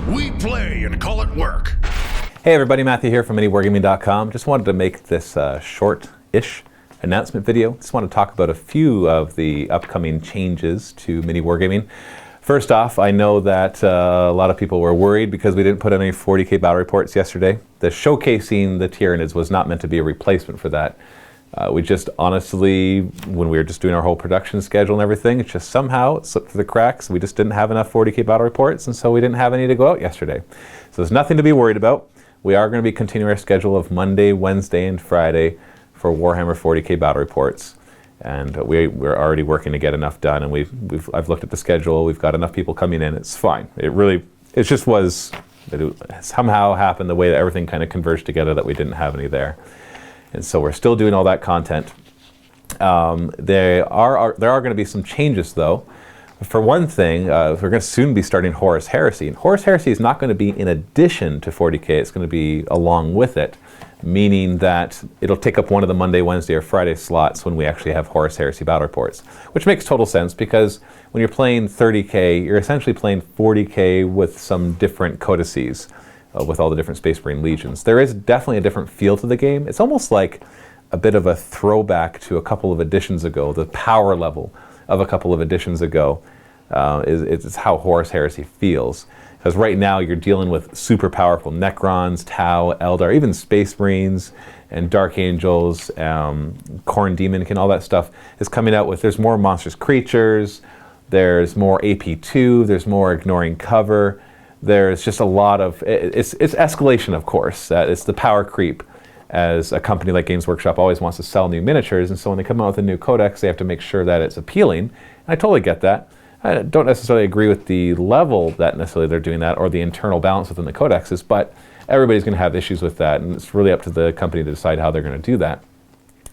We play and call it work. Hey everybody, Matthew here from MiniWarGaming.com. Just wanted to make this short-ish announcement video. Just want to talk about a few of the upcoming changes to MiniWarGaming. First off, I know that a lot of people were worried because we didn't put any 40k battle reports yesterday. The showcasing the Tyranids was not meant to be a replacement for that. We just honestly, when we were just doing our whole production schedule and everything, it just somehow slipped through the cracks. We just didn't have enough 40k battle reports, and so we didn't have any to go out yesterday. So there's nothing to be worried about. We are going to be continuing our schedule of Monday, Wednesday, and Friday for Warhammer 40k battle reports. And we're already working to get enough done, and I've looked at the schedule. We've got enough people coming in. It's fine. It somehow happened the way that everything kind of converged together that we didn't have any there. And so we're still doing all that content. There are going to be some changes, though. For one thing, we're going to soon be starting Horus Heresy. And Horus Heresy is not going to be in addition to 40k. It's going to be along with it, meaning that it'll take up one of the Monday, Wednesday, or Friday slots when we actually have Horus Heresy battle reports, which makes total sense because when you're playing 30k, you're essentially playing 40k with some different codices. With all the different Space Marine legions. There is definitely a different feel to the game. It's almost like a bit of a throwback to a couple of editions ago. The power level of a couple of editions ago is how Horus Heresy feels. Because right now you're dealing with super powerful Necrons, Tau, Eldar, even Space Marines and Dark Angels, Khorne Demonkin, all that stuff is coming out with, there's more monstrous creatures, there's more AP2, there's more ignoring cover. There's just a lot of, it's escalation, of course. It's the power creep, as a company like Games Workshop always wants to sell new miniatures, and so when they come out with a new codex, they have to make sure that it's appealing. And I totally get that. I don't necessarily agree with the level that necessarily they're doing that, or the internal balance within the codexes, but everybody's going to have issues with that, and it's really up to the company to decide how they're going to do that.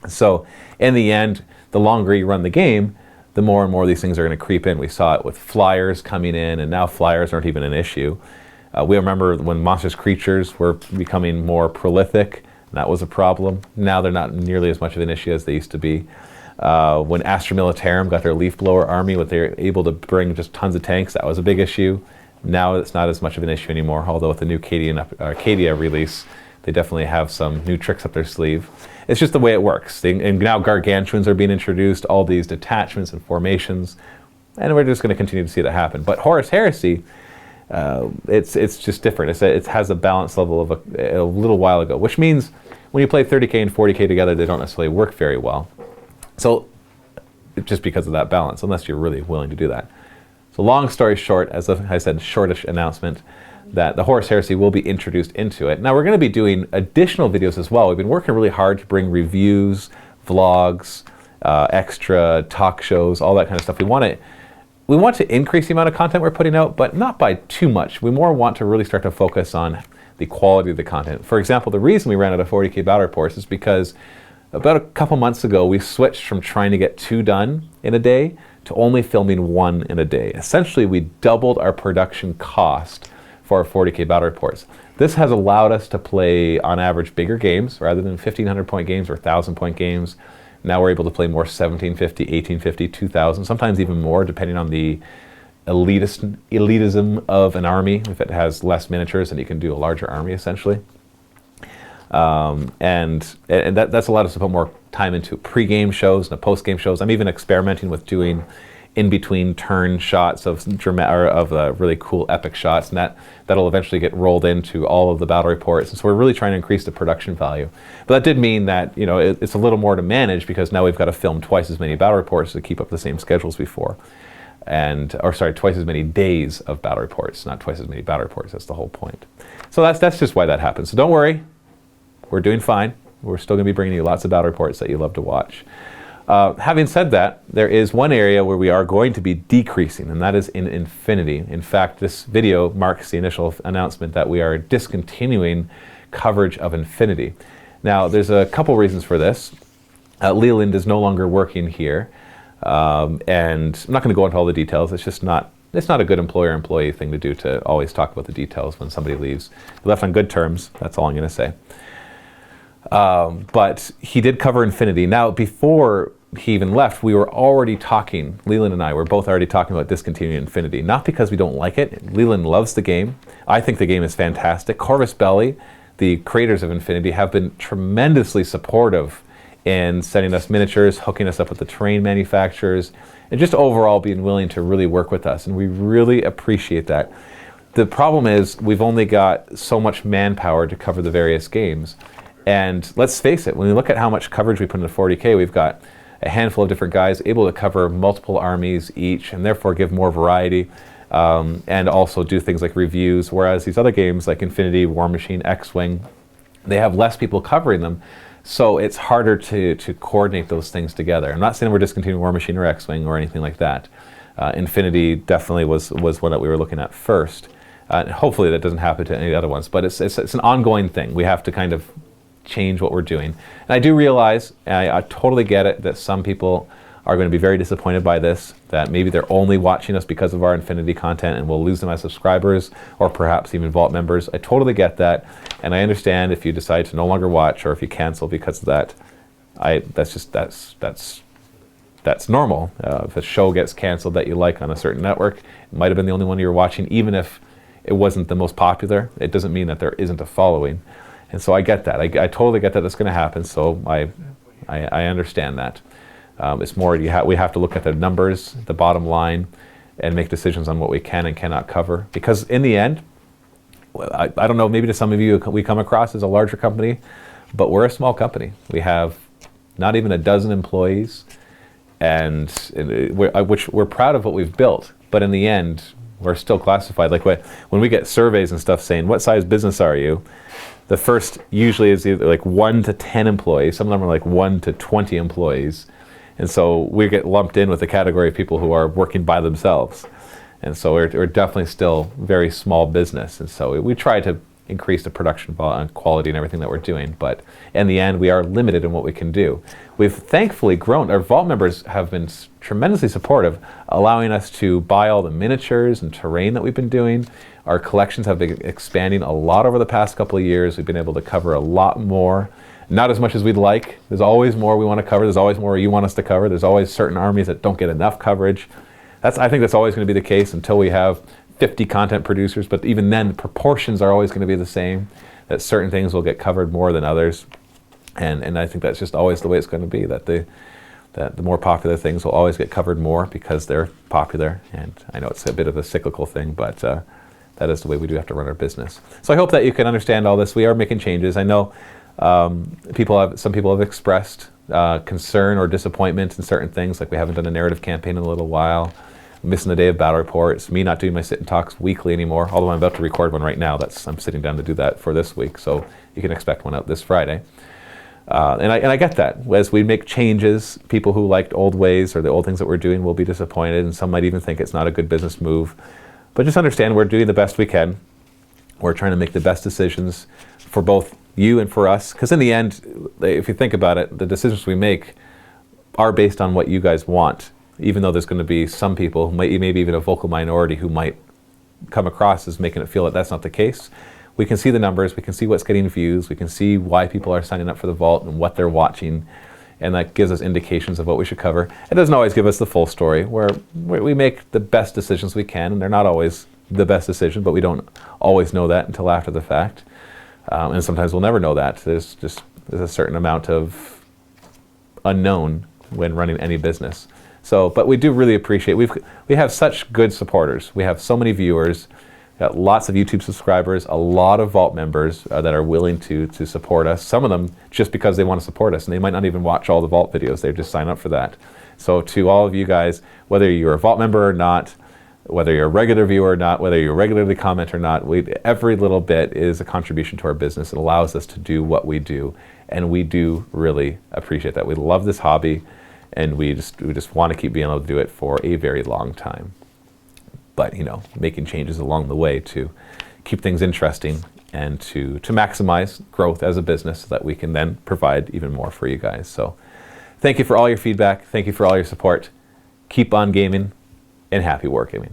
So, in the end, the longer you run the game, the more and more these things are going to creep in. We saw it with flyers coming in, and now flyers aren't even an issue. We remember when monstrous creatures were becoming more prolific, and that was a problem. Now they're not nearly as much of an issue as they used to be. When Astra Militarum got their leaf blower army, what they were able to bring just tons of tanks, that was a big issue. Now it's not as much of an issue anymore, although with the new Arcadia release, they definitely have some new tricks up their sleeve. It's just the way it works. And now gargantuans are being introduced, all these detachments and formations, and we're just going to continue to see that happen. But Horus Heresy, it's just different. It has a balance level of a little while ago, which means when you play 30k and 40k together, they don't necessarily work very well. So just because of that balance, unless you're really willing to do that. So long story short, as I said, shortish announcement, that the Horus Heresy will be introduced into it. Now we're going to be doing additional videos as well. We've been working really hard to bring reviews, vlogs, extra talk shows, all that kind of stuff. We want to increase the amount of content we're putting out, but not by too much. We more want to really start to focus on the quality of the content. For example, the reason we ran out of 40k battle reports is because about a couple months ago, we switched from trying to get 2 done in a day to only filming 1 in a day. Essentially, we doubled our production cost for our 40k battle reports. This has allowed us to play, on average, bigger games rather than 1,500 point games or 1,000 point games. Now we're able to play more 1,750, 1,850, 2,000, sometimes even more, depending on the elitism of an army. If it has less miniatures, then you can do a larger army, essentially. And that's allowed us to put more time into pre-game shows and post-game shows. I'm even experimenting with doing in-between turn shots of really cool epic shots, and that'll eventually get rolled into all of the battle reports. And so we're really trying to increase the production value. But that did mean that it's a little more to manage because now we've got to film twice as many battle reports to keep up the same schedules before. Twice as many days of battle reports, not twice as many battle reports. That's the whole point. So that's just why that happens. So don't worry, we're doing fine. We're still going to be bringing you lots of battle reports that you love to watch. Having said that, there is one area where we are going to be decreasing, and that is in Infinity. In fact, this video marks the initial announcement that we are discontinuing coverage of Infinity. Now, there's a couple reasons for this. Leland is no longer working here, and I'm not going to go into all the details. It's not a good employer-employee thing to do, to always talk about the details when somebody leaves. He left on good terms, that's all I'm going to say. But he did cover Infinity. Now, before he even left, we were already talking, Leland and I were both already talking about discontinuing Infinity. Not because we don't like it. Leland loves the game. I think the game is fantastic. Corvus Belli, the creators of Infinity, have been tremendously supportive in sending us miniatures, hooking us up with the terrain manufacturers, and just overall being willing to really work with us. And we really appreciate that. The problem is we've only got so much manpower to cover the various games. And let's face it, when we look at how much coverage we put into 40K, we've got a handful of different guys able to cover multiple armies each, and therefore give more variety, and also do things like reviews, whereas these other games like Infinity, War Machine, X-Wing, they have less people covering them, so it's harder to coordinate those things together. I'm not saying we're discontinuing War Machine or X-Wing or anything like that. Infinity definitely was one that we were looking at first. Hopefully that doesn't happen to any of the other ones, but it's an ongoing thing. We have to kind of change what we're doing. And I do realize, and I totally get it, that some people are going to be very disappointed by this, that maybe they're only watching us because of our Infinity content and we'll lose them as subscribers or perhaps even Vault members. I totally get that, and I understand if you decide to no longer watch or if you cancel because of that. That's normal. If a show gets canceled that you like on a certain network, it might have been the only one you were watching, even if it wasn't the most popular. It doesn't mean that there isn't a following. And so I get that. I totally get that that's going to happen. So I understand that. It's more we have to look at the numbers, the bottom line, and make decisions on what we can and cannot cover. Because in the end, I don't know, maybe to some of you we come across as a larger company, but we're a small company. We have not even a dozen employees, and we're proud of what we've built. But in the end, we're still classified. Like when we get surveys and stuff saying, what size business are you? The first usually is either like 1 to 10 employees. Some of them are like 1 to 20 employees. And so we get lumped in with the category of people who are working by themselves. And so we're definitely still very small business. And so we try to increase the production quality and everything that we're doing. But in the end, we are limited in what we can do. We've thankfully grown. Our Vault members have been tremendously supportive, allowing us to buy all the miniatures and terrain that we've been doing. Our collections have been expanding a lot over the past couple of years. We've been able to cover a lot more. Not as much as we'd like. There's always more we want to cover. There's always more you want us to cover. There's always certain armies that don't get enough coverage. I think that's always going to be the case until we have 50 content producers, but even then the proportions are always going to be the same, that certain things will get covered more than others. And I think that's just always the way it's going to be, that the more popular things will always get covered more because they're popular. And I know it's a bit of a cyclical thing, but that is the way we do have to run our business. So I hope that you can understand all this. We are making changes. I know some people have expressed concern or disappointment in certain things, like we haven't done a narrative campaign in a little while, missing the day of battle reports, me not doing my sit and talks weekly anymore, although I'm about to record one right now. I'm sitting down to do that for this week, so you can expect one out this Friday. And I get that. As we make changes, people who liked old ways or the old things that we're doing will be disappointed, and some might even think it's not a good business move. But just understand we're doing the best we can. We're trying to make the best decisions for both you and for us, because in the end, if you think about it, the decisions we make are based on what you guys want, even though there's going to be some people, maybe even a vocal minority, who might come across as making it feel that that's not the case. We can see the numbers, we can see what's getting views, we can see why people are signing up for the Vault and what they're watching, and that gives us indications of what we should cover. It doesn't always give us the full story, where we make the best decisions we can, and they're not always the best decision, but we don't always know that until after the fact. And sometimes we'll never know that. There's a certain amount of unknown when running any business. So, but we do really appreciate, we have such good supporters. We have so many viewers, got lots of YouTube subscribers, a lot of Vault members that are willing to support us. Some of them just because they want to support us, and they might not even watch all the Vault videos, they just sign up for that. So to all of you guys, whether you're a Vault member or not, whether you're a regular viewer or not, whether you regularly comment or not, every little bit is a contribution to our business. It allows us to do what we do, and we do really appreciate that. We love this hobby, and we just want to keep being able to do it for a very long time. But making changes along the way to keep things interesting and to maximize growth as a business, so that we can then provide even more for you guys. So thank you for all your feedback. Thank you for all your support. Keep on gaming, and happy wargaming.